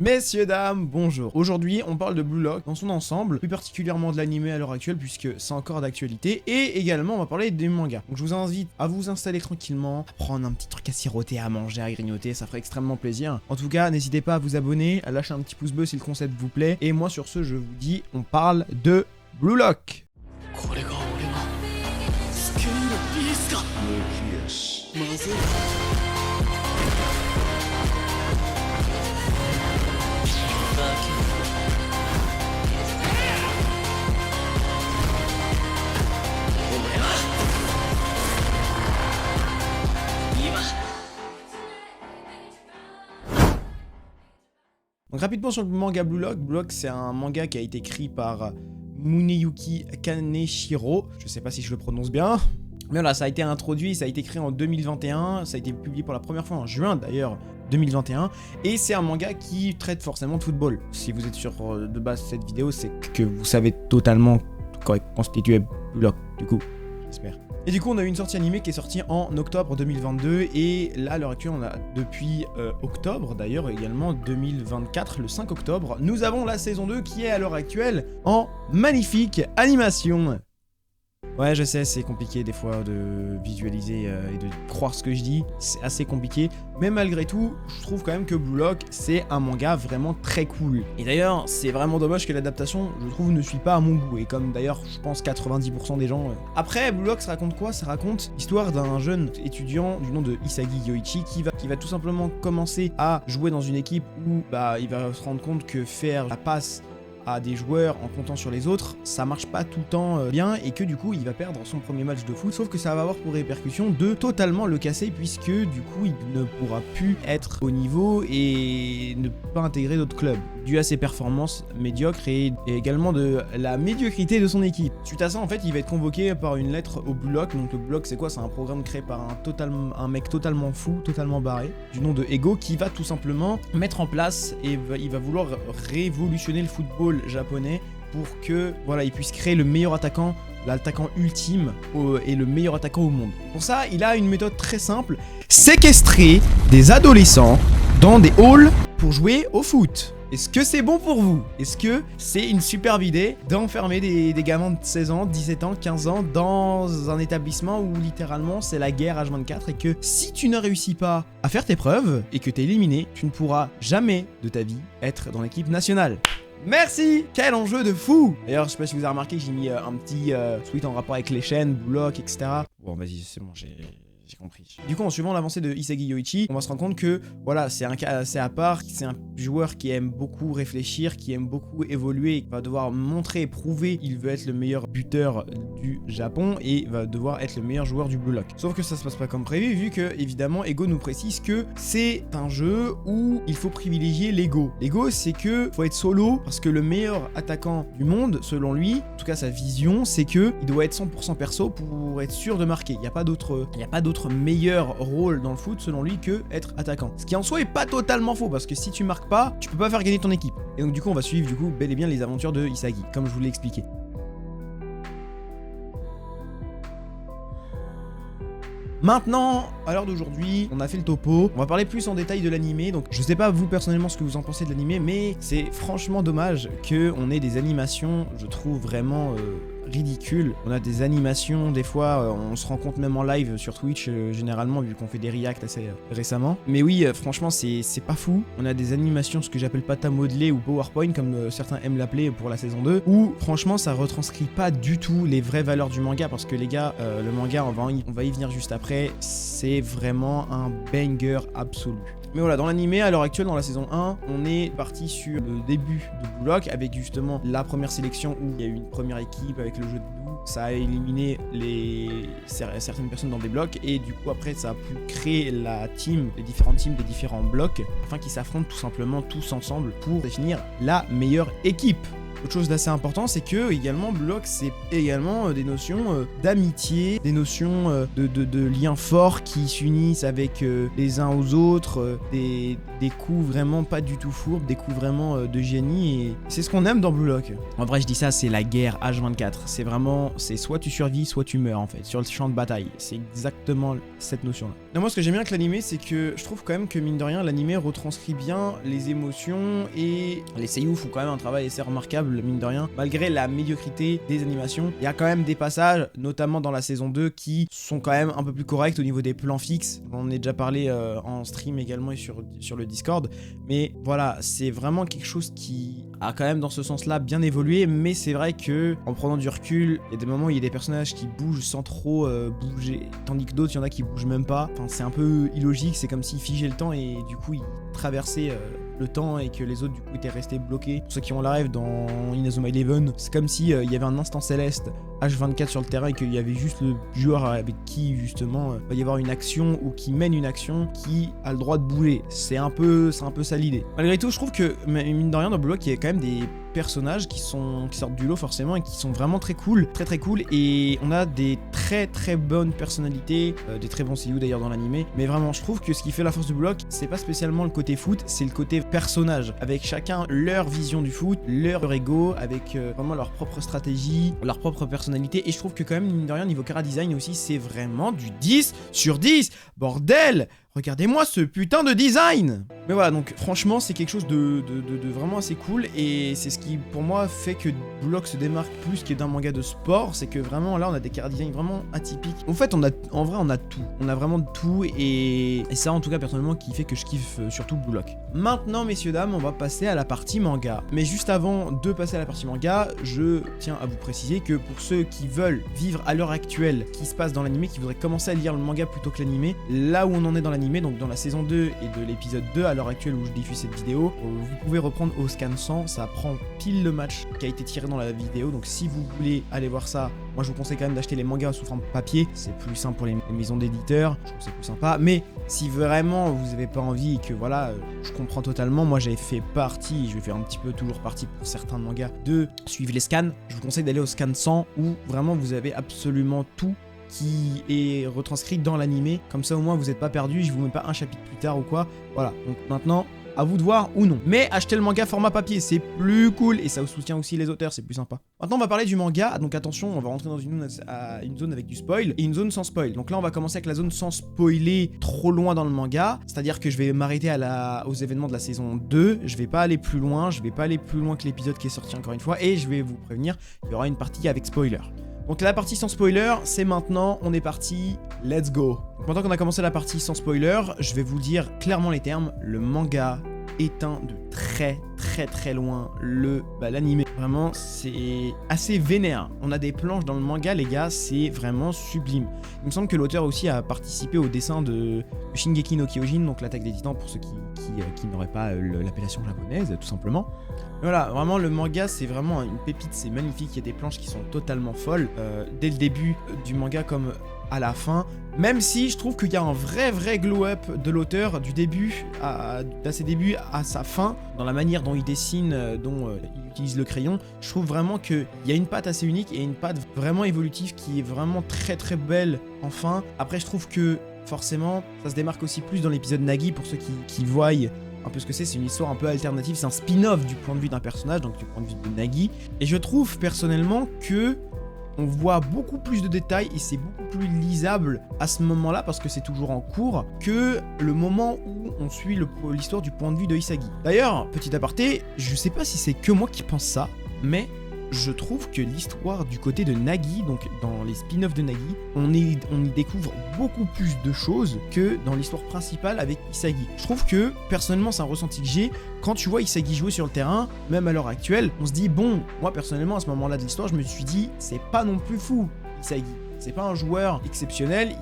Messieurs, dames, bonjour. Aujourd'hui, on parle de Blue Lock dans son ensemble, plus particulièrement de l'anime à l'heure actuelle puisque c'est encore d'actualité, et également on va parler des mangas. Donc je vous invite à vous installer tranquillement, à prendre un petit truc à siroter, à manger, à grignoter, ça ferait extrêmement plaisir. En tout cas, n'hésitez pas à vous abonner, à lâcher un petit pouce bleu si le concept vous plaît, et moi sur ce, je vous dis, on parle de Blue Lock. Donc rapidement sur le manga Blue Lock. Blue Lock, c'est un manga qui a été écrit par Muneyuki Kaneshiro. Je sais pas si je le prononce bien. Mais voilà, ça a été introduit, ça a été créé en 2021, ça a été publié pour la première fois en juin d'ailleurs 2021, et c'est un manga qui traite forcément de football. Si vous êtes sur de base cette vidéo, c'est que vous savez totalement quoi constituer Blue Lock, du coup, j'espère. Et du coup, on a eu une sortie animée qui est sortie en octobre 2022, et là, à l'heure actuelle, on a depuis octobre, d'ailleurs également 2024, le 5 octobre, nous avons la saison 2 qui est à l'heure actuelle en magnifique animation. Ouais, je sais, c'est compliqué des fois de visualiser et de croire ce que je dis, c'est assez compliqué, mais malgré tout, je trouve quand même que Blue Lock, c'est un manga vraiment très cool. Et d'ailleurs, c'est vraiment dommage que l'adaptation, je trouve, ne suit pas à mon goût, et comme d'ailleurs, je pense 90% des gens... Après, Blue Lock, ça raconte quoi? Ça raconte l'histoire d'un jeune étudiant du nom de Isagi Yoichi qui va tout simplement commencer à jouer dans une équipe où il va se rendre compte que faire la passe à des joueurs en comptant sur les autres, ça marche pas tout le temps bien, et que du coup il va perdre son premier match de foot, sauf que ça va avoir pour répercussion de totalement le casser, puisque du coup il ne pourra plus être au niveau et ne peut pas intégrer d'autres clubs, dû à ses performances médiocres et également de la médiocrité de son équipe. Suite à ça, en fait, il va être convoqué par une lettre au Blue Lock. Donc le Blue Lock, c'est quoi? C'est un programme créé par un mec totalement fou, totalement barré, du nom de Ego, qui va tout simplement mettre en place, et il va vouloir révolutionner le football japonais pour que voilà, il puisse créer le meilleur attaquant, l'attaquant ultime et le meilleur attaquant au monde. Pour ça, il a une méthode très simple: séquestrer des adolescents dans des halls pour jouer au foot. Est-ce que c'est bon pour vous? Est-ce que c'est une superbe idée d'enfermer des gamins de 16 ans, 17 ans, 15 ans dans un établissement où littéralement c'est la guerre H24, et que si tu ne réussis pas à faire tes preuves et que t'es éliminé, tu ne pourras jamais de ta vie être dans l'équipe nationale? Merci! Quel enjeu de fou! D'ailleurs, je sais pas si vous avez remarqué, j'ai mis un petit tweet en rapport avec les chaînes, Blue Lock, etc. Bon, vas-y, c'est bon, j'ai compris. Du coup, en suivant l'avancée de Isagi Yoichi, on va se rendre compte que voilà, c'est un cas assez à part, c'est un joueur qui aime beaucoup réfléchir, qui aime beaucoup évoluer, qui va devoir montrer et prouver qu'il veut être le meilleur buteur du Japon et va devoir être le meilleur joueur du Blue Lock. Sauf que ça se passe pas comme prévu, vu que évidemment Ego nous précise que c'est un jeu où il faut privilégier l'ego. L'ego, c'est que faut être solo, parce que le meilleur attaquant du monde, selon lui, en tout cas sa vision, c'est que il doit être 100% perso pour être sûr de marquer. Il n'y a pas d'autre meilleur rôle dans le foot selon lui que être attaquant. Ce qui en soi est pas totalement faux, parce que si tu marques pas, tu peux pas faire gagner ton équipe. Et donc du coup on va suivre bel et bien les aventures de Isagi, comme je vous l'ai expliqué. Maintenant, à l'heure d'aujourd'hui, on a fait le topo, on va parler plus en détail de l'animé. Donc je sais pas vous personnellement ce que vous en pensez de l'animé, mais c'est franchement dommage qu'on ait des animations, je trouve vraiment ridicule. On a des animations, des fois, on se rend compte même en live sur Twitch, généralement, vu qu'on fait des reacts assez récemment. Mais oui, franchement, c'est pas fou. On a des animations, ce que j'appelle pâte à modeler ou PowerPoint, comme certains aiment l'appeler pour la saison 2, où franchement, ça retranscrit pas du tout les vraies valeurs du manga, parce que les gars, le manga, on va y venir juste après, c'est vraiment un banger absolu. Mais voilà, dans l'animé, à l'heure actuelle, dans la saison 1, on est parti sur le début de Blue Lock, avec justement la première sélection où il y a eu une première équipe avec le jeu de Blue. Ça a éliminé certaines personnes dans des blocs, et du coup après ça a pu créer la team, les différentes teams des différents blocs, afin qu'ils s'affrontent tout simplement tous ensemble pour définir la meilleure équipe. autre chose d'assez important, c'est que également Blue Lock, c'est également des notions d'amitié, des notions de liens forts qui s'unissent avec les uns aux autres, des coups vraiment pas du tout fourbes, des coups vraiment de génie, et c'est ce qu'on aime dans Blue Lock. En vrai, je dis ça, c'est la guerre H24, c'est vraiment, c'est soit tu survis, soit tu meurs en fait, sur le champ de bataille, c'est exactement cette notion-là. Moi, ce que j'aime bien avec l'animé, c'est que je trouve quand même que mine de rien, l'animé retranscrit bien les émotions, et les seiyuu font quand même un travail assez remarquable, mine de rien, malgré la médiocrité des animations. Il y a quand même des passages, notamment dans la saison 2, qui sont quand même un peu plus corrects au niveau des plans fixes. On en a déjà parlé en stream également et sur le Discord, mais voilà, c'est vraiment quelque chose qui a quand même dans ce sens-là bien évolué, mais c'est vrai que en prenant du recul, il y a des moments où il y a des personnages qui bougent sans trop bouger, tandis que d'autres, il y en a qui bougent même pas. Enfin, c'est un peu illogique, c'est comme s'ils figeaient le temps et du coup ils traversaient le temps et que les autres du coup étaient restés bloqués. Pour ceux qui ont la rêve dans Inazuma Eleven, c'est comme si il y avait un instant céleste H24 sur le terrain et qu'il y avait juste le joueur avec qui justement va y avoir une action ou qui mène une action qui a le droit de bouger. C'est un peu ça l'idée. Malgré tout, je trouve que mine de rien dans Blue Lock, il y a quand même des personnages qui sortent du lot forcément et qui sont vraiment très cool, très cool, et on a des très bonnes personnalités, des très bons seiyuu d'ailleurs dans l'animé, mais vraiment je trouve que ce qui fait la force du Blue Lock, c'est pas spécialement le côté foot, c'est le côté personnage, avec chacun leur vision du foot, leur ego, avec vraiment leur propre stratégie, leur propre personnalité, et je trouve que quand même mine de rien niveau chara design aussi, c'est vraiment du 10 sur 10, bordel. Regardez-moi ce putain de design! Mais voilà, donc franchement, c'est quelque chose de vraiment assez cool, et c'est ce qui, pour moi, fait que Blue Lock se démarque plus que d'un manga de sport, c'est que vraiment, là, on a des chara design vraiment atypiques. En fait, en vrai, on a tout. On a vraiment tout, et ça, en tout cas, personnellement, qui fait que je kiffe surtout Blue Lock. Maintenant, messieurs, dames, on va passer à la partie manga. Mais juste avant de passer à la partie manga, je tiens à vous préciser que pour ceux qui veulent vivre à l'heure actuelle ce qui se passe dans l'animé, qui voudraient commencer à lire le manga plutôt que l'animé, là où on en est dans l'animé, donc dans la saison 2 et de l'épisode 2 à l'heure actuelle où je diffuse cette vidéo, vous pouvez reprendre au scan 100, ça prend pile le match qui a été tiré dans la vidéo, donc si vous voulez aller voir ça, moi je vous conseille quand même d'acheter les mangas sous forme papier, c'est plus simple pour les maisons d'éditeurs, je trouve que c'est plus sympa, mais si vraiment vous n'avez pas envie et que voilà, je comprends totalement, moi j'avais fait partie, je vais faire un petit peu toujours partie pour certains mangas, de suivre les scans, je vous conseille d'aller au scan 100 où vraiment vous avez absolument tout qui est retranscrit dans l'animé, comme ça au moins vous n'êtes pas perdu, je vous mets pas un chapitre plus tard ou quoi, voilà, donc maintenant à vous de voir ou non. Mais achetez le manga format papier, c'est plus cool et ça soutient aussi les auteurs, c'est plus sympa. Maintenant on va parler du manga, donc attention, on va rentrer dans une zone avec du spoil et une zone sans spoil. Donc là on va commencer avec la zone sans spoiler trop loin dans le manga, c'est-à-dire que je vais m'arrêter aux événements de la saison 2, je vais pas aller plus loin, que l'épisode qui est sorti encore une fois, et je vais vous prévenir, il y aura une partie avec spoiler. Donc la partie sans spoiler, c'est maintenant, on est parti, let's go. Donc maintenant qu'on a commencé la partie sans spoiler, je vais vous dire clairement les termes, le manga éteint de très loin l'animé. Vraiment, c'est assez vénère. On a des planches dans le manga, les gars, c'est vraiment sublime. Il me semble que l'auteur aussi a participé au dessin de Shingeki no Kyojin, donc l'attaque des titans, pour ceux qui n'auraient pas l'appellation japonaise, tout simplement. Et voilà, vraiment, le manga, c'est vraiment une pépite, c'est magnifique, il y a des planches qui sont totalement folles, dès le début du manga comme à la fin, même si je trouve qu'il y a un vrai glow-up de l'auteur du début à ses débuts à sa fin, dans la manière dont il dessine, dont il utilise le crayon. Je trouve vraiment qu'il y a une patte assez unique et une patte vraiment évolutive qui est vraiment très belle enfin. Après, je trouve que forcément, ça se démarque aussi plus dans l'épisode Nagi, pour ceux qui voient un peu ce que c'est une histoire un peu alternative, c'est un spin-off du point de vue d'un personnage, donc du point de vue de Nagi. Et je trouve personnellement que on voit beaucoup plus de détails et c'est beaucoup plus lisable à ce moment-là parce que c'est toujours en cours que le moment où on suit l'histoire du point de vue de Isagi. D'ailleurs, petit aparté, je sais pas si c'est que moi qui pense ça, mais je trouve que l'histoire du côté de Nagi, donc dans les spin-offs de Nagi, on y découvre beaucoup plus de choses que dans l'histoire principale avec Isagi. Je trouve que, personnellement, c'est un ressenti que j'ai, quand tu vois Isagi jouer sur le terrain, même à l'heure actuelle, on se dit, bon, moi personnellement, à ce moment-là de l'histoire, je me suis dit, c'est pas non plus fou, Isagi. C'est pas un joueur exceptionnel,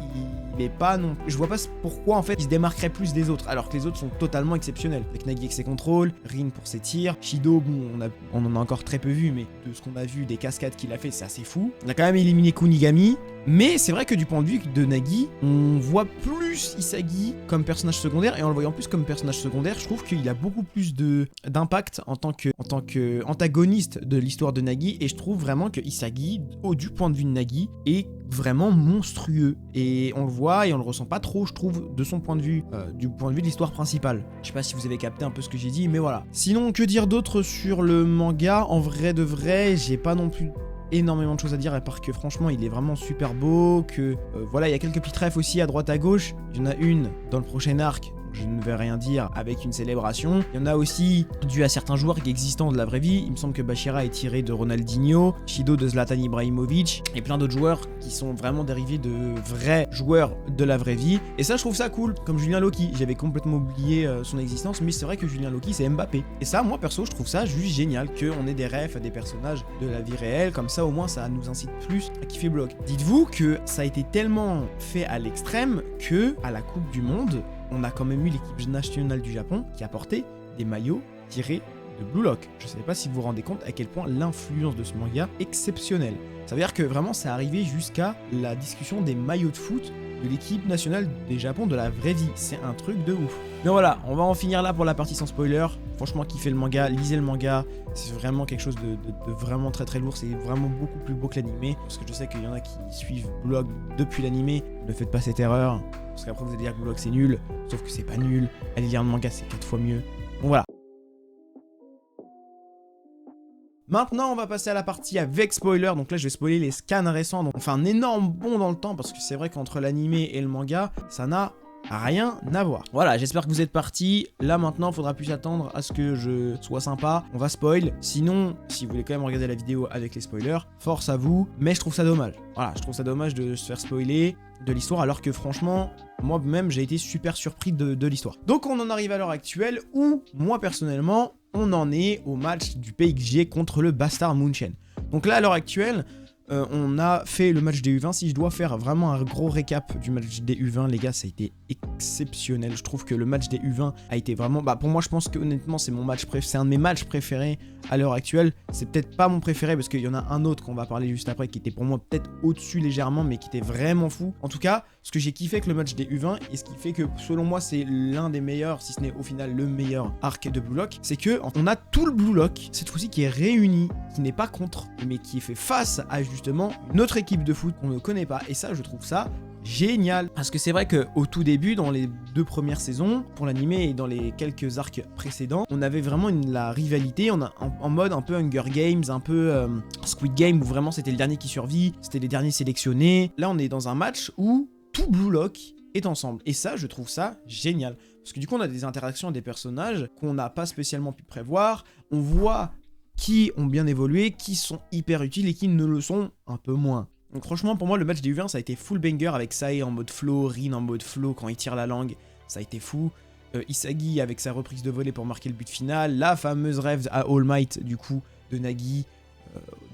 il est pas non plus... Je vois pas pourquoi en fait il se démarquerait plus des autres, alors que les autres sont totalement exceptionnels. Avec Nagi avec ses contrôles, Rin pour ses tirs, Shido, bon, on en a encore très peu vu, mais de ce qu'on a vu, des cascades qu'il a fait, c'est assez fou. On a quand même éliminé Kunigami, Mais c'est vrai que du point de vue de Nagi, on voit plus Isagi comme personnage secondaire, et en le voyant plus comme personnage secondaire, je trouve qu'il a beaucoup plus d'impact en tant que antagoniste de l'histoire de Nagi, et je trouve vraiment que Isagi, du point de vue de Nagi, est vraiment monstrueux. Et on le voit et on le ressent pas trop, je trouve, de son point de vue, du point de vue de l'histoire principale. Je sais pas si vous avez capté un peu ce que j'ai dit, mais voilà. Sinon, que dire d'autre sur le manga? En vrai de vrai, j'ai pas non plus énormément de choses à dire, à part que franchement il est vraiment super beau, que voilà, il y a quelques petites refs aussi à droite à gauche. Il y en a une dans le prochain arc, je ne vais rien dire, avec une célébration. Il y en a aussi dû à certains joueurs existants de la vraie vie. Il me semble que Bashira est tiré de Ronaldinho, Shido de Zlatan Ibrahimovic, et plein d'autres joueurs qui sont vraiment dérivés de vrais joueurs de la vraie vie. Et ça, je trouve ça cool. Comme Julien Loki, j'avais complètement oublié son existence, mais c'est vrai que Julien Loki, c'est Mbappé. Et ça, moi perso, je trouve ça juste génial qu'on ait des refs à des personnages de la vie réelle. Comme ça, au moins, ça nous incite plus à kiffer Block. Dites-vous que ça a été tellement fait à l'extrême que à la Coupe du Monde, on a quand même eu l'équipe nationale du Japon qui a porté des maillots tirés de Blue Lock. Je ne sais pas si vous vous rendez compte à quel point l'influence de ce manga est exceptionnelle. Ça veut dire que vraiment ça arrivé jusqu'à la discussion des maillots de foot de l'équipe nationale du Japon de la vraie vie. C'est un truc de ouf. Mais voilà, on va en finir là pour la partie sans spoiler. Franchement, kiffez le manga, lisez le manga. C'est vraiment quelque chose de vraiment très très lourd. C'est vraiment beaucoup plus beau que l'animé. Parce que je sais qu'il y en a qui suivent Blue Lock depuis l'animé. Ne faites pas cette erreur. Parce qu'après vous allez dire que Blue Lock c'est nul. Sauf que c'est pas nul. Allez lire le manga, c'est 4 fois mieux. Bon voilà. Maintenant, on va passer à la partie avec spoiler. Donc là, je vais spoiler les scans récents. Donc on fait un énorme bond dans le temps parce que c'est vrai qu'entre l'animé et le manga, ça n'a rien à voir. Voilà, j'espère que vous êtes partis. Là maintenant, il faudra plus attendre à ce que je sois sympa. On va spoil. Sinon, si vous voulez quand même regarder la vidéo avec les spoilers, force à vous. Mais je trouve ça dommage. Voilà, je trouve ça dommage de se faire spoiler de l'histoire alors que franchement, moi-même, j'ai été super surpris de l'histoire. Donc on en arrive à l'heure actuelle où, moi personnellement, on en est au match du PSG contre le Bastard Munchen. Donc là, à l'heure actuelle, on a fait le match des U20. Si je dois faire vraiment un gros récap du match des U20, les gars, ça a été exceptionnel. Je trouve que le match des U20 a été vraiment... pour moi, je pense que honnêtement, c'est mon match préféré. C'est un de mes matchs préférés à l'heure actuelle. C'est peut-être pas mon préféré parce qu'il y en a un autre qu'on va parler juste après qui était pour moi peut-être au-dessus légèrement, mais qui était vraiment fou. En tout cas, ce que j'ai kiffé avec le match des U20 et ce qui fait que, selon moi, c'est l'un des meilleurs, si ce n'est au final le meilleur arc de Blue Lock, c'est que on a tout le Blue Lock cette fois-ci qui est réuni, qui n'est pas contre, mais qui est fait face à justement une autre équipe de foot qu'on ne connaît pas. Et ça, je trouve ça génial. Parce que c'est vrai qu'au tout début, dans les 2 premières saisons, pour l'animé et dans les quelques arcs précédents, on avait vraiment la rivalité en mode un peu Hunger Games, un peu Squid Game, où vraiment c'était le dernier qui survit, c'était les derniers sélectionnés. Là, on est dans un match où tout Blue Lock est ensemble. Et ça, je trouve ça génial. Parce que du coup, on a des interactions des personnages qu'on n'a pas spécialement pu prévoir. On voit qui ont bien évolué, qui sont hyper utiles et qui ne le sont un peu moins. Donc franchement, pour moi, le match des U20, ça a été full banger avec Sae en mode flow, Rin en mode flow quand il tire la langue, ça a été fou. Isagi avec sa reprise de volée pour marquer le but final, la fameuse rêve à All Might du coup de Nagi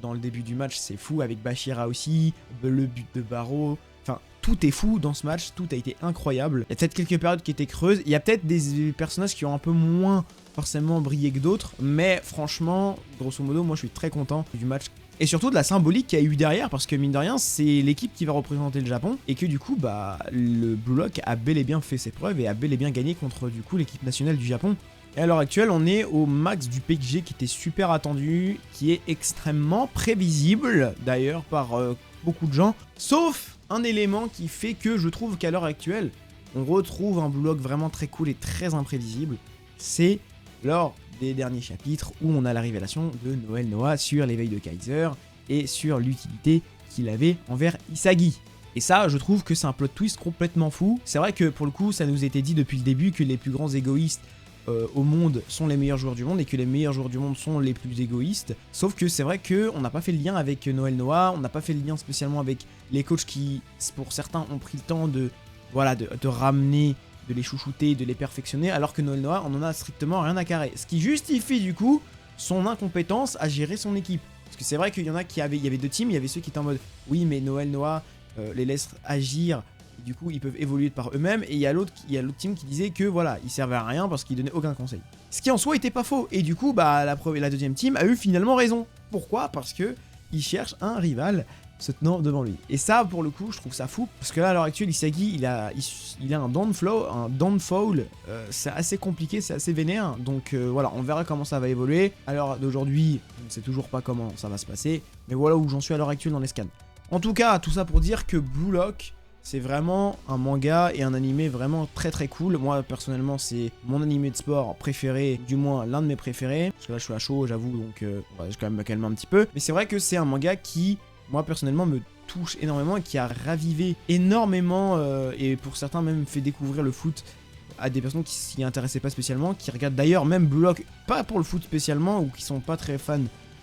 dans le début du match, c'est fou, avec Bashira aussi, le but de Baro, enfin tout est fou dans ce match, tout a été incroyable. Il y a peut-être quelques périodes qui étaient creuses, il y a peut-être des personnages qui ont un peu moins forcément brillé que d'autres, mais franchement, grosso modo, moi je suis très content du match. Et surtout de la symbolique qu'il y a eu derrière, parce que mine de rien, c'est l'équipe qui va représenter le Japon, et que du coup, le Blue Lock a bel et bien fait ses preuves, et a bel et bien gagné contre du coup l'équipe nationale du Japon. Et à l'heure actuelle, on est au max du PSG qui était super attendu, qui est extrêmement prévisible, d'ailleurs, par beaucoup de gens, sauf un élément qui fait que je trouve qu'à l'heure actuelle, on retrouve un Blue Lock vraiment très cool et très imprévisible, c'est lors des derniers chapitres où on a la révélation de Noël Noah sur l'éveil de Kaiser et sur l'utilité qu'il avait envers Isagi. Et ça, je trouve que c'est un plot twist complètement fou. C'est vrai que pour le coup, ça nous était dit depuis le début que les plus grands égoïstes au monde sont les meilleurs joueurs du monde et que les meilleurs joueurs du monde sont les plus égoïstes. Sauf que c'est vrai qu'on n'a pas fait le lien avec Noël Noah, on n'a pas fait le lien spécialement avec les coachs qui, pour certains, ont pris le temps de ramener, de les chouchouter, de les perfectionner, alors que Noël Noah, on en a strictement rien à carrer. Ce qui justifie du coup son incompétence à gérer son équipe. Parce que c'est vrai qu'il y en a il y avait 2 teams, il y avait ceux qui étaient en mode oui mais Noël Noah les laisse agir, du coup ils peuvent évoluer par eux-mêmes, et il y a l'autre team qui disait que voilà, ils servaient à rien parce qu'ils donnaient aucun conseil. Ce qui en soi était pas faux, et du coup la deuxième team a eu finalement raison. Pourquoi? Parce que ils cherchent un rival se tenant devant lui. Et ça, pour le coup, je trouve ça fou. Parce que là, à l'heure actuelle, Isagi, il a un downfall. C'est assez compliqué, c'est assez vénère. Donc voilà, on verra comment ça va évoluer. À l'heure d'aujourd'hui, on ne sait toujours pas comment ça va se passer. Mais voilà où j'en suis à l'heure actuelle dans les scans. En tout cas, tout ça pour dire que Blue Lock, c'est vraiment un manga et un animé vraiment très très cool. Moi, personnellement, c'est mon animé de sport préféré, du moins l'un de mes préférés. Parce que là, je suis à chaud, j'avoue, donc je vais quand même me calmer un petit peu. Mais c'est vrai que c'est un manga qui, moi, personnellement, me touche énormément et qui a ravivé énormément, et pour certains même fait découvrir le foot à des personnes qui s'y intéressaient pas spécialement, qui regardent d'ailleurs même Blue Lock, pas pour le foot spécialement, ou qui sont pas très fans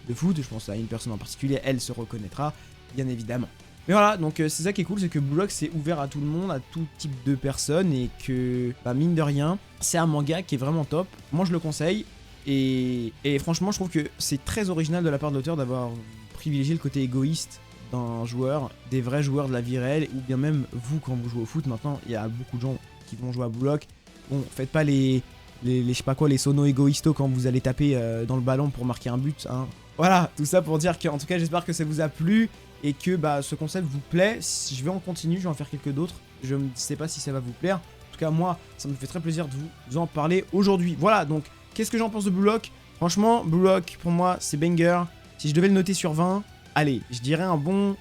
de foot. Je pense à une personne en particulier, elle se reconnaîtra, bien évidemment. Mais voilà, donc c'est ça qui est cool, c'est que Blue Lock c'est ouvert à tout le monde, à tout type de personnes, et que, bah, mine de rien, c'est un manga qui est vraiment top. Moi je le conseille, et franchement je trouve que c'est très original de la part de l'auteur d'avoir privilégié le côté égoïste d'un joueur, des vrais joueurs de la vie réelle, ou bien même vous quand vous jouez au foot. Maintenant il y a beaucoup de gens qui vont jouer à Blue Lock. Bon, faites pas les je sais pas quoi, les sonos égoïstos quand vous allez taper dans le ballon pour marquer un but, hein. Voilà, tout ça pour dire qu'en tout cas j'espère que ça vous a plu et que bah, ce concept vous plaît. Si je vais en continuer, je vais en faire quelques d'autres. Je ne sais pas si ça va vous plaire. En tout cas moi, ça me fait très plaisir de vous en parler aujourd'hui. Voilà, donc qu'est-ce que j'en pense de Blue Lock? Franchement, Blue Lock pour moi c'est banger. Si je devais le noter sur 20, allez, je dirais un bon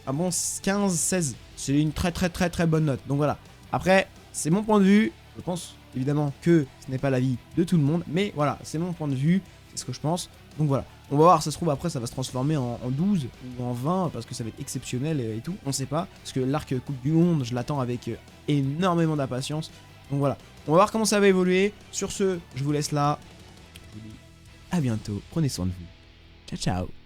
15-16. C'est une très bonne note. Donc voilà, après c'est mon point de vue. Je pense évidemment que ce n'est pas l'avis de tout le monde, mais voilà, c'est mon point de vue, c'est ce que je pense. Donc voilà, on va voir, ça se trouve après ça va se transformer en 12 ou en 20 parce que ça va être exceptionnel et tout, on sait pas. Parce que l'arc Coupe du Monde, je l'attends avec énormément d'impatience. Donc voilà, on va voir comment ça va évoluer. Sur ce, je vous laisse là. Je vous dis à bientôt, prenez soin de vous. Ciao ciao.